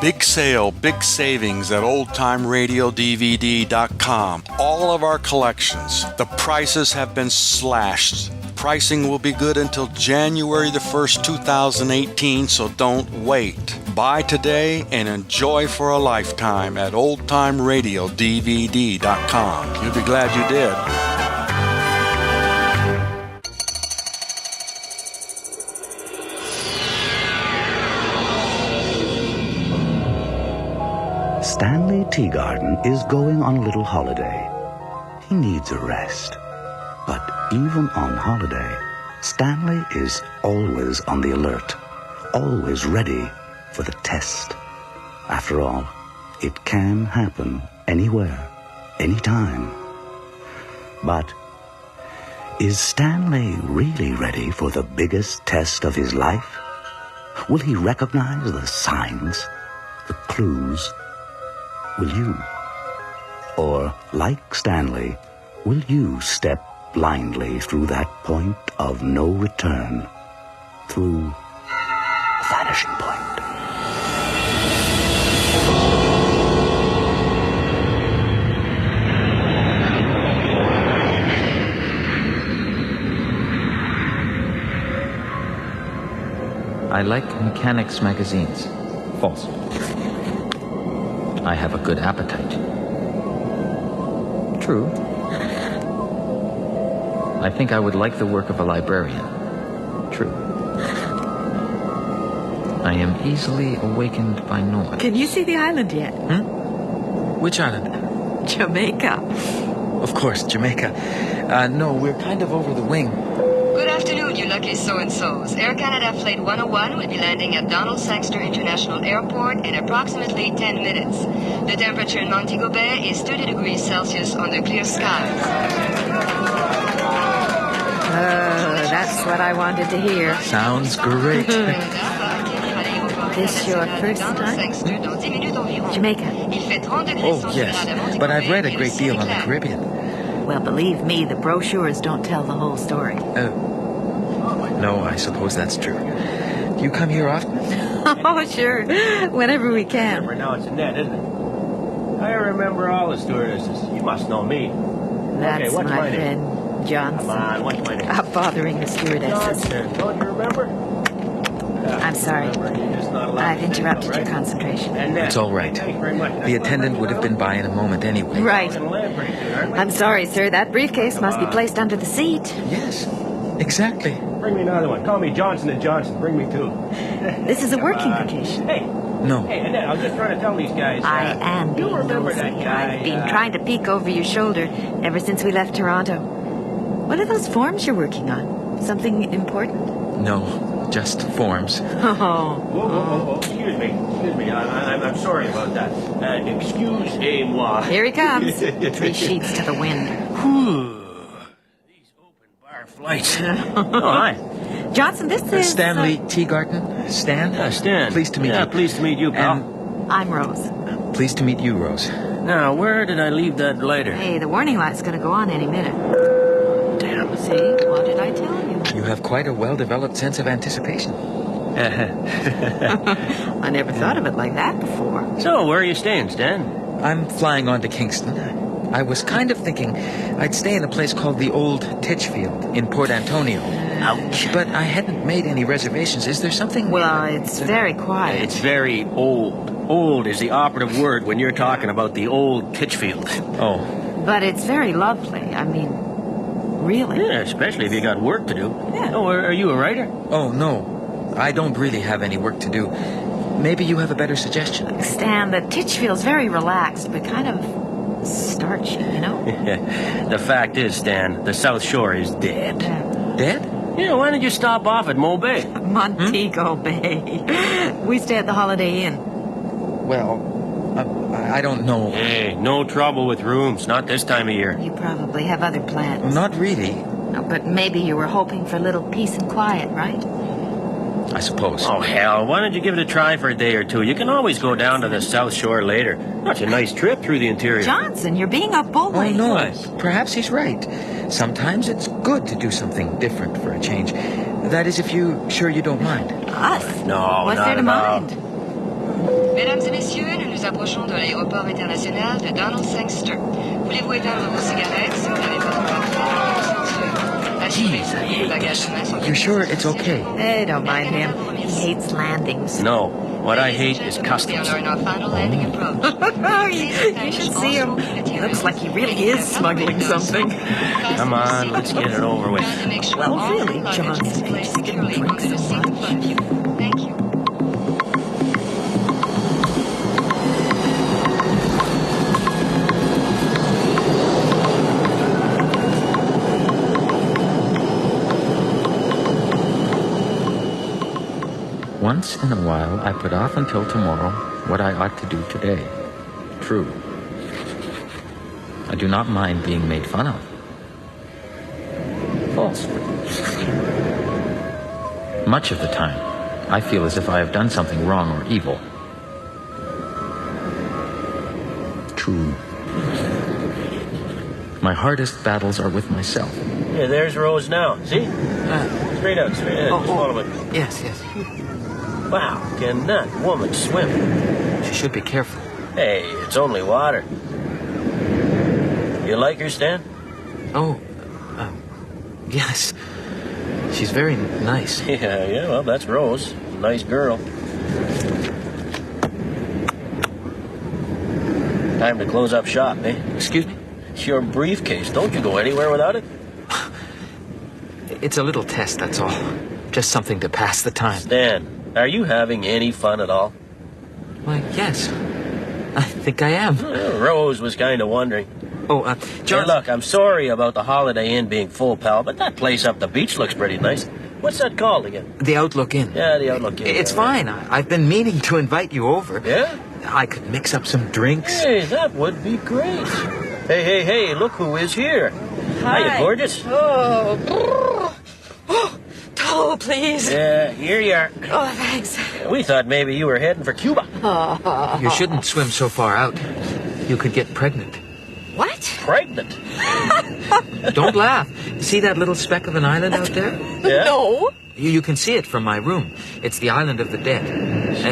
Big sale, big savings at oldtimeradiodvd.com. All of our collections. The prices have been slashed. Pricing will be good until January the 1st, 2018, so don't wait. Buy today and enjoy for a lifetime at oldtimeradiodvd.com. You'll be glad you did. Stanley Teagarden is going on a little holiday. He needs a rest. But even on holiday, Stanley is always on the alert, always ready for the test. After all, it can happen anywhere, anytime. But is Stanley really ready for the biggest test of his life? Will he recognize the signs, the clues? Will you? Or, like Stanley, will you step blindly through that point of no return, through the vanishing point? I like mechanics magazines. False. I have a good appetite. True. I think I would like the work of a librarian. True. I am easily awakened by noise. Can you see the island yet? Which island? Jamaica. Of course, Jamaica. No, we're kind of over the wing. Good afternoon, you lucky so-and-sos. Air Canada Flight 101 will be landing at Donald Sangster International Airport in approximately 10 minutes. The temperature in Montego Bay is 30 degrees Celsius under clear skies. That's what I wanted to hear. Sounds great. This your first time? Jamaica. Oh, yes. But I've read a great deal on the Caribbean. Well, believe me, the brochures don't tell the whole story. No, I suppose that's true. Do you come here often? Oh, sure. Whenever we can. Remember now, it's Annette, isn't it? I remember all the stewardesses. You must know me. That's Okay, what's my my name? friend, Johnson. Come on, what's my name? Stop bothering the stewardesses. Johnson. Don't you remember? I'm sorry. I've interrupted your concentration. It's all right. The attendant would have been by in a moment anyway. Right. I'm sorry, sir. That briefcase must be placed under the seat. Yes, exactly. Bring me another one. Call me Johnson & Johnson. Bring me two. This is a working vacation. Hey. No. Hey, Annette, I was just trying to tell these guys. I am being You remember nosy. that guy? I've been trying to peek over your shoulder ever since we left Toronto. What are those forms you're working on? Something important? No, just forms. Oh. Whoa. Excuse me. I'm sorry about that. Excuse-moi. Here he comes. 3 sheets to the wind. These open bar flights. Oh, hi. Johnson, this is... Stanley Teagarden. Stan? Stan. Pleased to meet you. Yeah, pleased to meet you, pal. I'm Rose. Pleased to meet you, Rose. Now, where did I leave that lighter? Hey, the warning light's going to go on any minute. Damn. See? What did I tell you? You have quite a well-developed sense of anticipation. I never thought of it like that before. So, where are you staying, Stan? I'm flying on to Kingston. I was kind of thinking I'd stay in a place called the Old Titchfield in Port Antonio. Ouch. But I hadn't made any reservations. Is there something... Well, it's very quiet. It's very old. Old is the operative word when you're talking about the Old Titchfield. Oh. But it's very lovely. I mean, really. Yeah, especially if you got work to do. Yeah. Oh, are you a writer? Oh, no. I don't really have any work to do. Maybe you have a better suggestion. Stan, the Titchfield's very relaxed, but kind of starchy, you know? The fact is, Stan, the South Shore is dead. Dead? Yeah, why don't you stop off at Mo Bay? Montego Bay. We stay at the Holiday Inn. Well, I don't know. Hey, no trouble with rooms, not this time of year. You probably have other plans. Not really, No, but maybe you were hoping for a little peace and quiet, right? I suppose. Oh, hell, why don't you give it a try for a day or two? You can always go down to the South Shore later. Such a nice trip through the interior. Johnson, you're being a bully. Oh, no. What? Perhaps he's right. Sometimes it's good to do something different for a change. That is, if you're sure you don't mind. Us? No, What's not there to at all. mind? Mesdames et messieurs, nous nous approchons de l'aéroport international de Donald Sangster. Voulez-vous éteindre vos cigarettes si vous n'avez pas encore fait? Jeez, I hate this. You're sure it's okay? I don't mind him. He hates landings. No, what I hate is customs. We are in our final landing approach. You should see him. He looks like he really is smuggling something. Come on, let's get it over with. Well, really, Johnson, you just didn't drink so much. Thank you. Once in a while, I put off until tomorrow what I ought to do today. True. I do not mind being made fun of. False. Much of the time, I feel as if I have done something wrong or evil. True. My hardest battles are with myself. Yeah, there's Rose now. See? Straight out, straight out. Just follow it. Yes. Wow, can that woman swim? She should be careful. Hey, it's only water. You like her, Stan? Oh, yes. She's very nice. Yeah, well, that's Rose. Nice girl. Time to close up shop, eh? Excuse me? It's your briefcase. Don't you go anywhere without it? It's a little test, that's all. Just something to pass the time. Stan, are you having any fun at all? Why, yes. I think I am. Rose was kind of wondering. Oh, John... Hey, look, I'm sorry about the Holiday Inn being full, pal, but that place up the beach looks pretty nice. What's that called again? The Outlook Inn. Yeah, the Outlook Inn. It's fine. I've been meaning to invite you over. Yeah? I could mix up some drinks. Hey, that would be great. Hey, look who is here. Hi. Hiya, gorgeous. Oh, please. Yeah, here you are. Oh, thanks. We thought maybe you were heading for Cuba. You shouldn't swim so far out. You could get pregnant. What? Pregnant? Don't laugh. See that little speck of an island out there? Yeah? No. You can see it from my room. It's the island of the dead.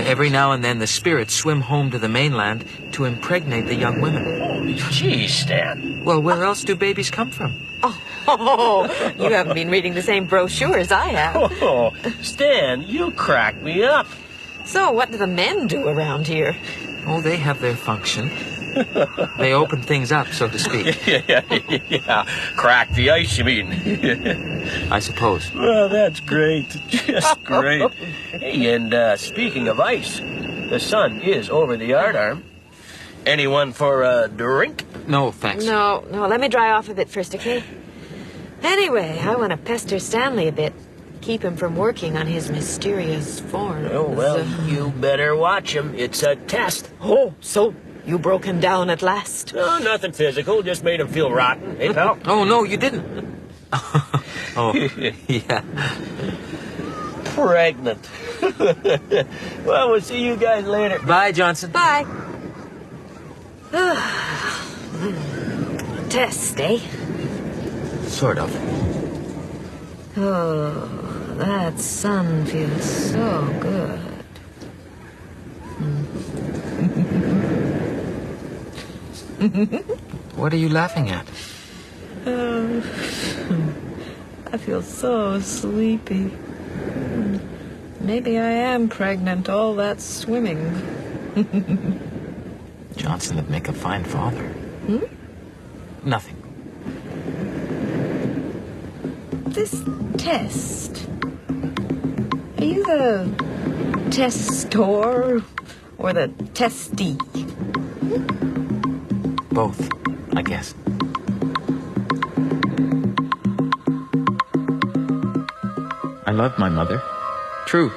Every now and then the spirits swim home to the mainland to impregnate the young women. Holy jeez, Stan. Well, where else do babies come from? Oh, you haven't been reading the same brochures I have. Oh, Stan, you cracked me up. So, what do the men do around here? Oh, they have their function. They open things up, so to speak. Yeah. Crack the ice, you mean? I suppose. Well, that's great. Just great. Hey, and speaking of ice, the sun is over the yardarm. Anyone for a drink? No, thanks. No, let me dry off a bit first, okay? Anyway, I want to pester Stanley a bit. Keep him from working on his mysterious forms. Oh, well, you better watch him. It's a test. Oh, so you broke him down at last? No, nothing physical. Just made him feel rotten. Hey, pal? Oh, no, you didn't. Oh, yeah. Pregnant. Well, we'll see you guys later. Bye, Johnson. Bye. Test, eh? Sort of. Oh, that sun feels so good. What are you laughing at? I feel so sleepy. Maybe I am pregnant, all that swimming. Johnson would make a fine father. Nothing. This test. Are you the testor or the testee? Both, I guess. I love my mother. True.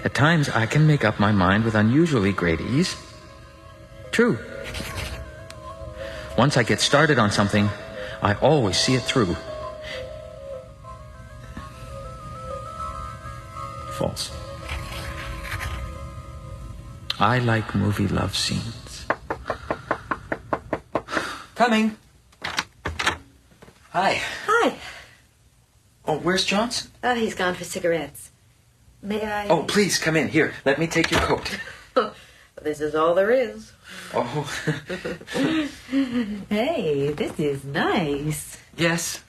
At times, I can make up my mind with unusually great ease. True. Once I get started on something, I always see it through. False. I like movie love scenes. Coming. Hi. Hi. Oh, where's Johnson? Oh, he's gone for cigarettes. May I? Oh, please, come in. Here, let me take your coat. This is all there is. Oh. Hey, this is nice. Yes,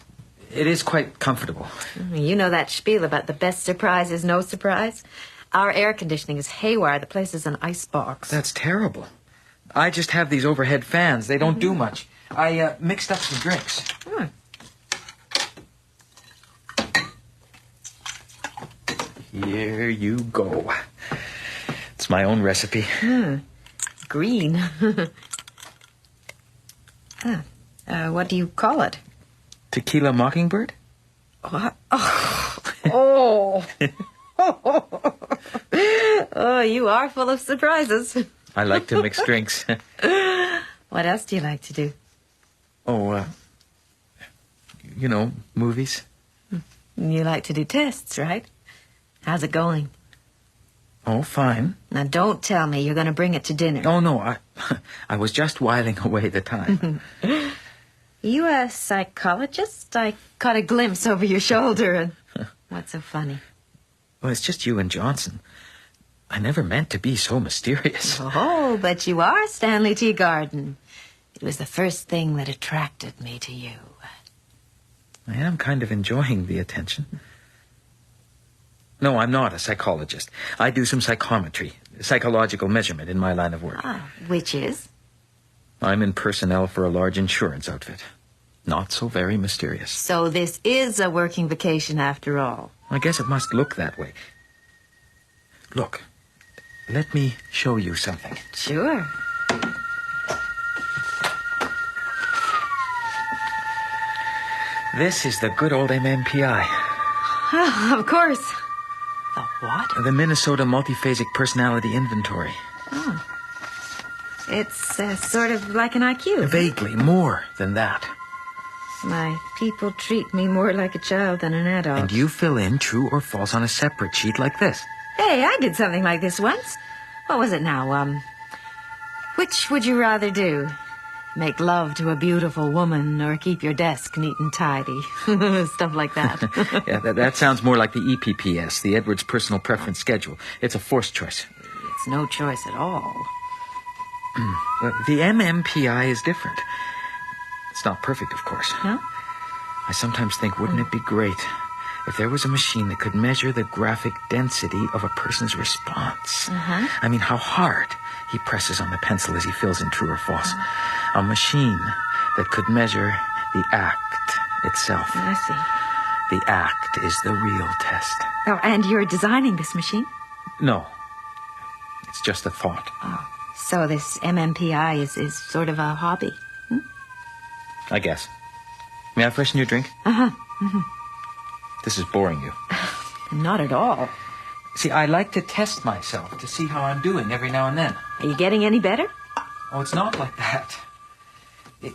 it is quite comfortable. You know that spiel about the best surprise is no surprise? Our air conditioning is haywire. The place is an icebox. That's terrible. I just have these overhead fans. They don't do much. I mixed up some drinks. Hmm. Here you go. It's my own recipe. Green. What do you call it? Tequila Mockingbird? What? Oh. Oh, you are full of surprises. I like to mix drinks. What else do you like to do? Oh, you know, movies. You like to do tests, right? How's it going? Oh, fine. Now, don't tell me you're going to bring it to dinner. Oh, no, I was just whiling away the time. You a psychologist? I caught a glimpse over your shoulder. And what's so funny? Well, it's just you and Johnson. I never meant to be so mysterious. Oh, but you are Stanley Teagarden. It was the first thing that attracted me to you. I am kind of enjoying the attention. No, I'm not a psychologist. I do some psychometry, psychological measurement in my line of work. Which is? I'm in personnel for a large insurance outfit. Not so very mysterious. So this is a working vacation after all. I guess it must look that way. Look, let me show you something. Sure. This is the good old MMPI. Oh, of course. The what? The Minnesota Multiphasic Personality Inventory. Oh. It's sort of like an IQ. Vaguely more than that. My people treat me more like a child than an adult. And you fill in true or false on a separate sheet like this. Hey, I did something like this once. What was it now? Which would you rather do? Make love to a beautiful woman or keep your desk neat and tidy? Stuff like that. Yeah, that sounds more like the EPPS, the Edwards Personal Preference Schedule. It's a forced choice. It's no choice at all. Well, the MMPI is different. It's not perfect, of course. No? I sometimes think, wouldn't it be great if there was a machine that could measure the graphic density of a person's response? I mean, how hard he presses on the pencil as he fills in true or false. A machine that could measure the act itself. I see. The act is the real test. Oh, and you're designing this machine? No. It's just a thought. Oh, so this MMPI is sort of a hobby? I guess. May I freshen your drink? This is boring you. Not at all. See, I like to test myself to see how I'm doing every now and then. Are you getting any better? Oh, it's not like that.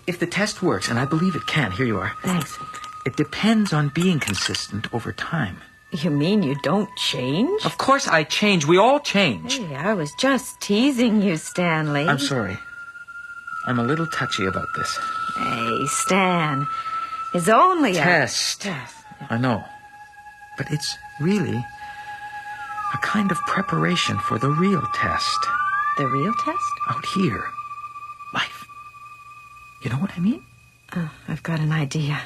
If the test works, and I believe it can, here you are. Thanks. It depends on being consistent over time. You mean you don't change? Of course I change. We all change. Hey, I was just teasing you, Stanley. I'm sorry. I'm a little touchy about this. Hey, Stan. It's only Test. Yes. I know. But it's really a kind of preparation for the real test. The real test? Out here. Life. You know what I mean? I've got an idea.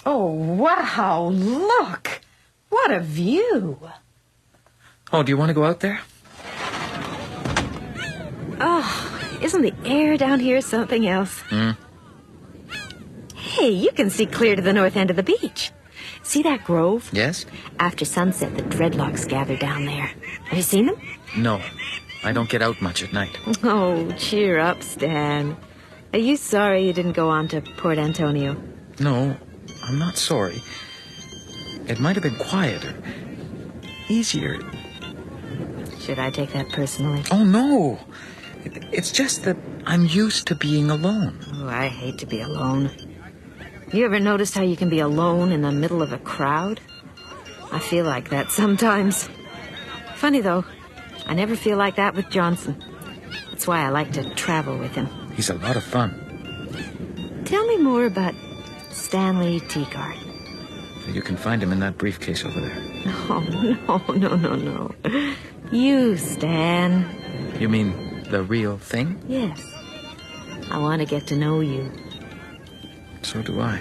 Oh, wow, look! What a view! Oh, do you want to go out there? Oh, isn't the air down here something else? Hey, you can see clear to the north end of the beach. See that grove? Yes? After sunset, the dreadlocks gather down there. Have you seen them? No. I don't get out much at night. Oh, cheer up, Stan. Are you sorry you didn't go on to Port Antonio? No, I'm not sorry. It might have been quieter. Easier. Should I take that personally? Oh, no. It's just that I'm used to being alone. Oh, I hate to be alone. You ever noticed how you can be alone in the middle of a crowd? I feel like that sometimes. Funny, though. I never feel like that with Johnson. That's why I like to travel with him. He's a lot of fun. Tell me more about Stanley Teagarden. You can find him in that briefcase over there. No. You, Stan. You mean the real thing? Yes. I want to get to know you. So do I.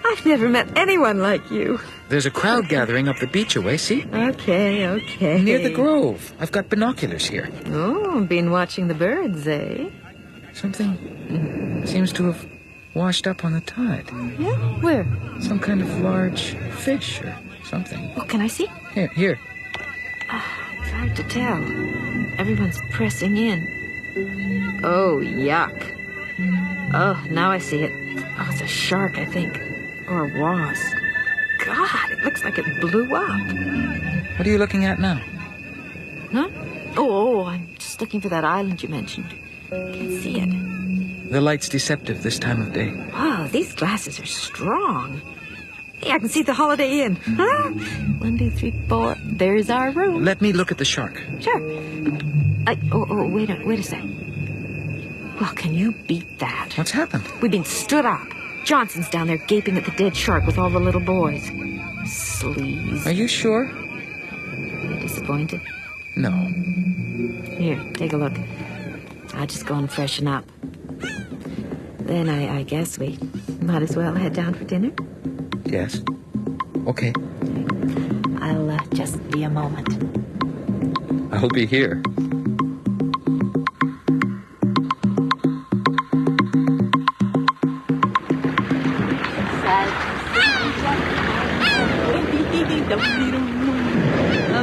I've never met anyone like you. There's a crowd gathering up the beach away, see? Okay. Near the grove. I've got binoculars here. Oh, been watching the birds, eh? Something seems to have washed up on the tide. Yeah? Where? Some kind of large fish or something. Oh, can I see? Here. It's hard to tell. Everyone's pressing in. Oh, yuck. Oh, now I see it. Oh, it's a shark, I think. Or a wasp. God, it looks like it blew up. What are you looking at now? Huh? Oh, I'm just looking for that island you mentioned. Can't see it. The light's deceptive this time of day. Wow, these glasses are strong. Hey, I can see the Holiday Inn. Huh? 1, 2, 3, 4. There's our room. Let me look at the shark. Sure. Wait a sec. Well, can you beat that? What's happened? We've been stood up. Johnson's down there gaping at the dead shark with all the little boys. Sleaze. Are you sure? You disappointed? No. Here, take a look. I'll just go and freshen up. Then I guess we might as well head down for dinner. Yes. Okay. I'll just be a moment. I'll be here.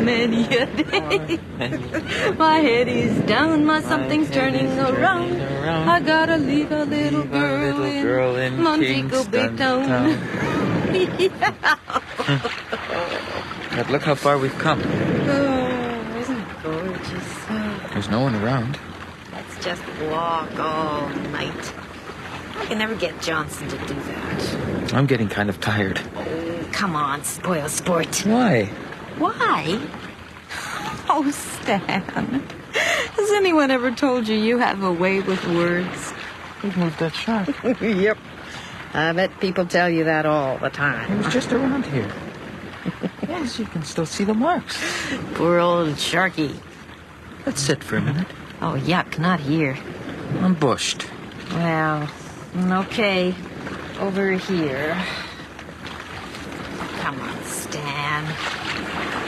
Many a day. My head is down, my something's turning around. I gotta leave a little girl in Montego Bay town. But look how far we've come. Oh, isn't it gorgeous? There's no one around. Let's just walk all night. I can never get Johnson to do that. I'm getting kind of tired. Oh, come on, spoil sport. Why? Why? Oh, Stan. Has anyone ever told you you have a way with words? We've moved that shark. Yep. I bet people tell you that all the It time. was just around here. Yes, you can still see the marks. Poor old Sharky. Let's sit for a minute. Oh, yuck, not here. I'm bushed. Well, okay. Over here. Come on, Stan.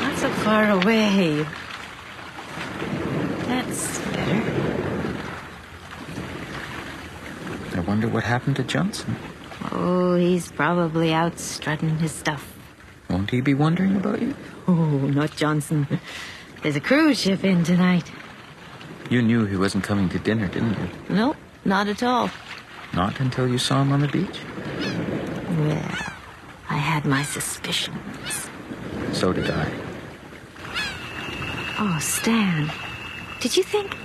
Not so far away. That's better. I wonder what happened to Johnson. Oh, he's probably out strutting his stuff. Won't he be wondering about you? Oh, not Johnson. There's a cruise ship in tonight. You knew he wasn't coming to dinner, didn't you? Nope, not at all. Not until you saw him on the beach? Well, I had my suspicions. So did I. Oh, Stan, did you think...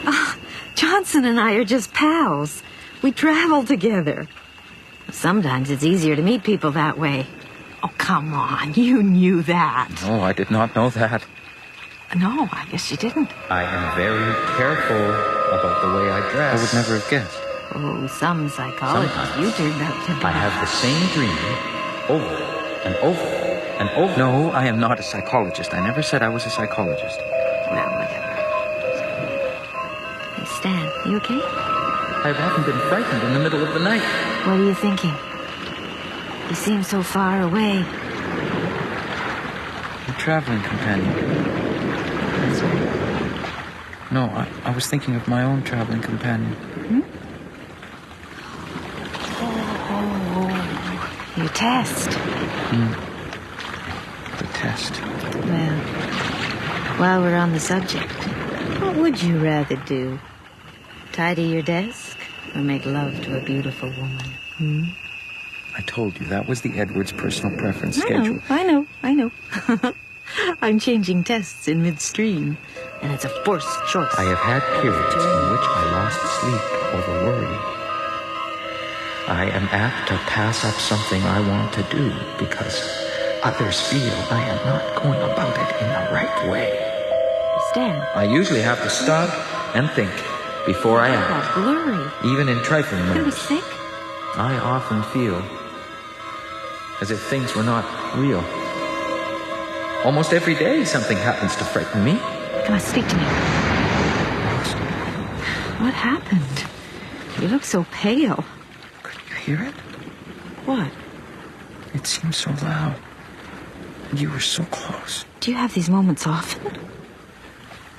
Oh, Johnson and I are just pals. We travel together. Sometimes it's easier to meet people that way. Oh, come on, you knew that. No, I did not know that. No, I guess you didn't. I am very careful about the way I dress. I would never have guessed. Oh, some psychologist Sometimes you turned out to be. I have the same dream over and over and over. No, I am not a psychologist. I never said I was a psychologist. Well, whatever. Hey, Stan, you okay? I haven't been frightened in the middle of the night. What are you thinking? You seem so far away. A traveling companion. That's right. No, I was thinking of my own traveling companion. Oh, your test. The test. Well, while we're on the subject, what would you rather do? Tidy your desk or make love to a beautiful woman? I told you that was the Edwards personal preference schedule. I know. I'm changing tests in midstream, and it's a forced choice. I have had periods in which I lost sleep over worry. I am apt to pass up something I want to do because others feel I am not going about it in the right way. Stan, I usually have to stop and think before I how act, blurry. even in trifling Can we matters. sick? I often feel as if things were not real. Almost every day something happens to frighten me. Can I speak to you? What happened? You look so pale. Could you hear it? What? It seemed so loud. You were so close. Do you have these moments often?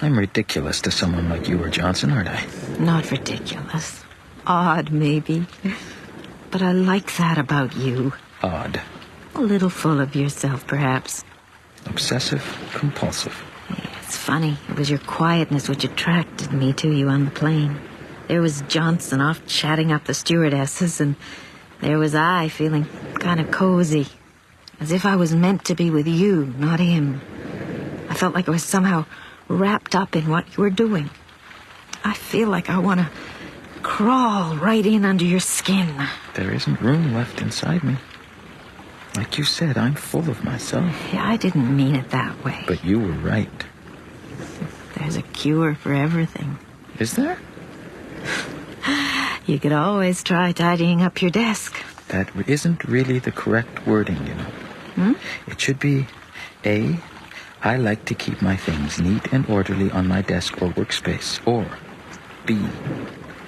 I'm ridiculous to someone like you or Johnson, aren't I? Not ridiculous. Odd, maybe. But I like that about you. Odd. A little full of yourself, perhaps. Obsessive, compulsive. It's funny. It was your quietness which attracted me to you on the plane. There was Johnson off chatting up the stewardesses, and there was I feeling kind of cozy. As if I was meant to be with you, not him. I felt like I was somehow wrapped up in what you were doing. I feel like I want to crawl right in under your skin. There isn't room left inside me. Like you said, I'm full of myself. Yeah, I didn't mean it that way. But you were right. There's a cure for everything. Is there? You could always try tidying up your desk. That isn't really the correct wording, you know. It should be, A, I like to keep my things neat and orderly on my desk or workspace. Or, B,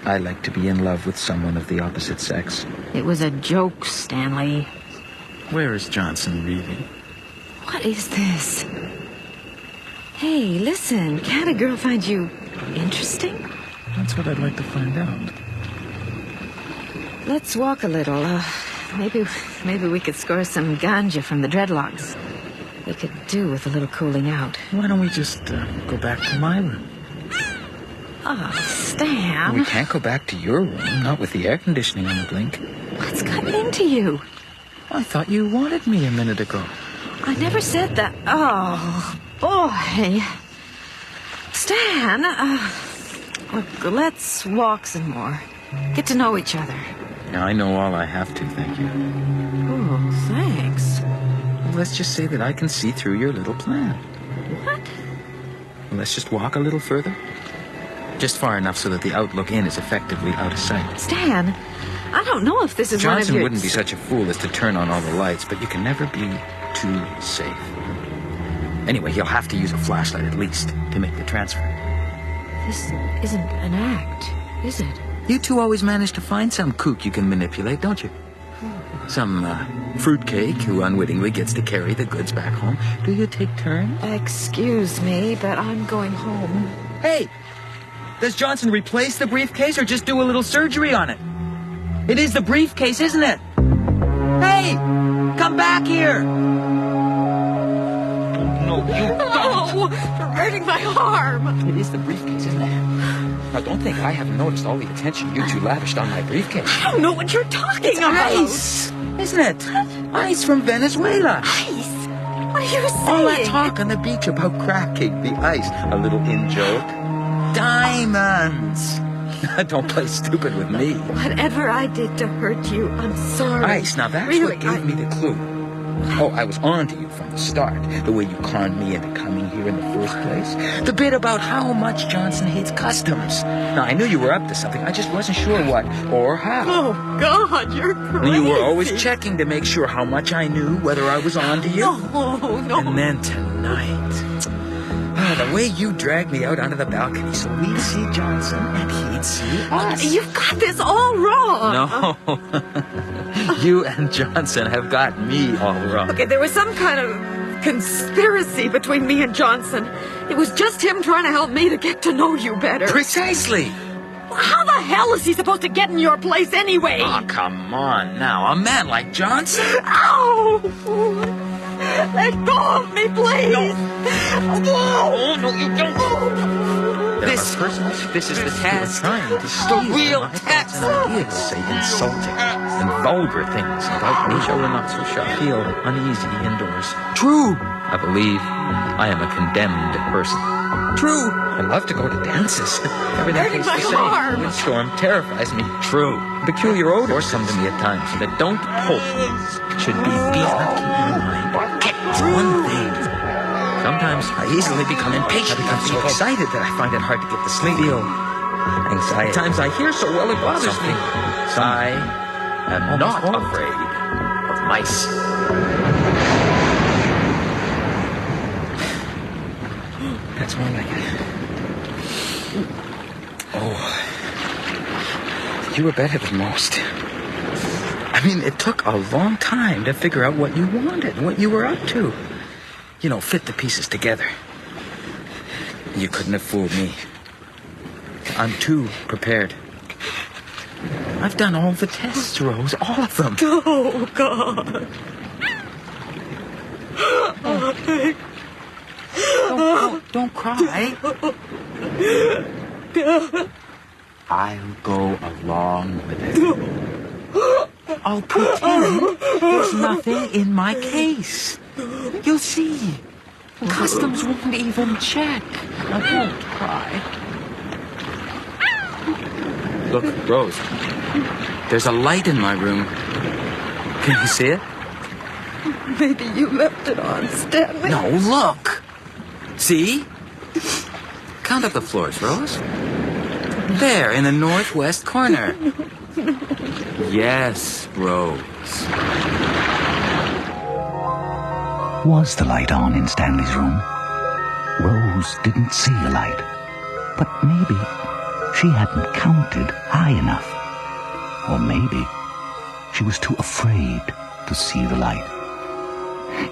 I like to be in love with someone of the opposite sex. It was a joke, Stanley. Where is Johnson really? What is this? Hey, listen, can't a girl find you interesting? That's what I'd like to find out. Let's walk a little. Maybe we could score some ganja from the dreadlocks. We could do with a little cooling out. Why don't we just go back to my room? Oh, Stan. We can't go back to your room, not with the air conditioning on the blink. What's gotten into you? I thought you wanted me a minute ago. I never said that. Oh, boy. Stan, look, let's walk some more. Get to know each other. Now, I know all I have to, thank you. Oh, thanks. Well, let's just say that I can see through your little plan. What? Well, let's just walk a little further. Just far enough so that the outlook in is effectively out of sight. Stan, I don't know if this is one of Johnson your... wouldn't be such a fool as to turn on all the lights, but you can never be too safe. Anyway, he'll have to use a flashlight at least to make the transfer. This isn't an act, is it? You two always manage to find some kook you can manipulate, don't you? Some fruitcake who unwittingly gets to carry the goods back home. Do you take turns? Excuse me, but I'm going home. Hey! Does Johnson replace the briefcase or just do a little surgery on it? It is the briefcase, isn't it? Hey! Come back here! No, you don't! Oh, you're hurting my arm! It is the briefcase, isn't it? Now, don't think I haven't noticed all the attention you two lavished on my briefcase. I don't know what you're talking about! Ice! Isn't it? Ice from Venezuela. Ice? What are you saying? All that talk on the beach about cracking the ice. A little in-joke. Diamonds! Don't play stupid with me. Whatever I did to hurt you, I'm sorry. Ice, now that's really, what gave me the clue. Oh, I was on to you from the start. The way you conned me into coming here in the first place. The bit about how much Johnson hates customs. Now, I knew you were up to something. I just wasn't sure what or how. Oh, God, you're crazy. You were always checking to make sure how much I knew, whether I was on to you. No. And then tonight... the way you dragged me out onto the balcony so we'd see Johnson and he'd see us. You've got this all wrong. No. You and Johnson have got me all wrong. Okay, there was some kind of conspiracy between me and Johnson. It was just him trying to help me to get to know you better. Precisely. How the hell is he supposed to get in your place anyway? Oh, come on now. A man like Johnson? Ow! Let go of me, please! No. Oh, no, you don't. This is the task. The real task. Ideas say insulting and vulgar things about me. Sure or not so sure. I feel uneasy indoors. True. I believe I am a condemned person. True. I love to go to dances. Everything my arm. Windstorm terrifies me. True. Peculiar odors come to me at times that don't hope should be beaten up. Keep in mind. It's one thing. Sometimes I easily become impatient. I become so excited that I find it hard to get to sleep. Feel anxiety. Sometimes I hear so well it bothers me. am not afraid of mice. That's more like it. Oh, you were better than most. I mean, it took a long time to figure out what you wanted, what you were up to. You know, fit the pieces together. You couldn't have fooled me. I'm too prepared. I've done all the tests, Rose, all of them. Oh, God. Don't cry. I'll go along with it. I'll pretend there's nothing in my case. You'll see. Customs won't even check. I won't cry. Look, Rose. There's a light in my room. Can you see it? Maybe you left it on, Stanley. No, look. See? Count up the floors, Rose. There, in the northwest corner. Yes, Rose. Was the light on in Stanley's room? Rose didn't see a light, but maybe she hadn't counted high enough. Or maybe she was too afraid to see the light.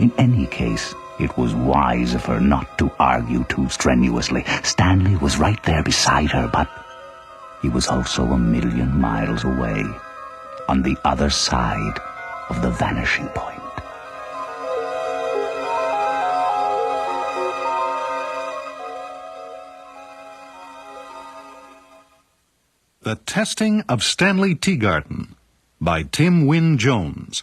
In any case, it was wise of her not to argue too strenuously. Stanley was right there beside her, but he was also 1,000,000 miles away, on the other side of the vanishing point. The Testing of Stanley Teagarden by Tim Wynne Jones.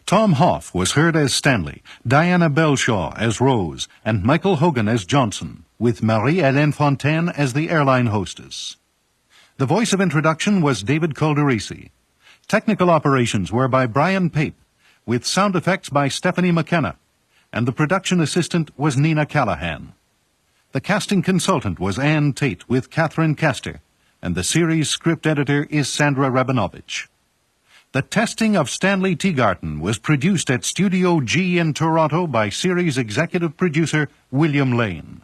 Tom Hoff was heard as Stanley, Diana Belshaw as Rose, and Michael Hogan as Johnson, with Marie-Hélène Fontaine as the airline hostess. The voice of introduction was David Calderisi. Technical operations were by Brian Pape, with sound effects by Stephanie McKenna, and the production assistant was Nina Callahan. The casting consultant was Ann Tate with Catherine Castor, and the series script editor is Sandra Rabinovich. The Testing of Stanley Teagarden was produced at Studio G in Toronto by series executive producer William Lane.